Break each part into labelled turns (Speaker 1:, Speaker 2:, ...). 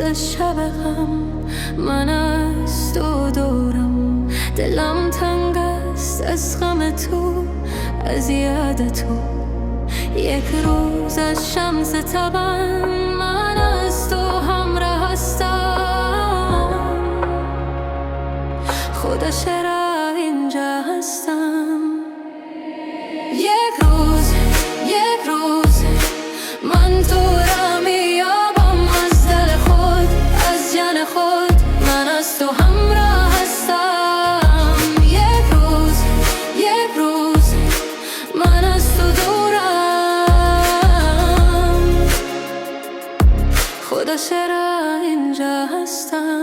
Speaker 1: روز شب غم، من از تو دورم، دلم تنگ است از غم تو، از یاد تو. یک روز از شمس تبم، من از تو همراه هستم، خدا چرا اینجا هستم. یک روز من تو را میابم، از دل خود، از جان خود، من از تو همراه هستم. یک روز من از تو دورم، خدا چرا اینجا هستم.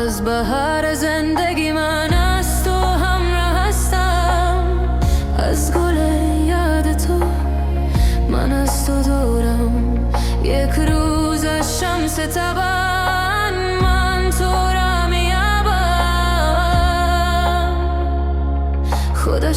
Speaker 1: از بهار زندگی من از تو همراه هستم، از گل یاد تو من از تو دورم. یک روز از شمس تبان، من تو را میابم، خدا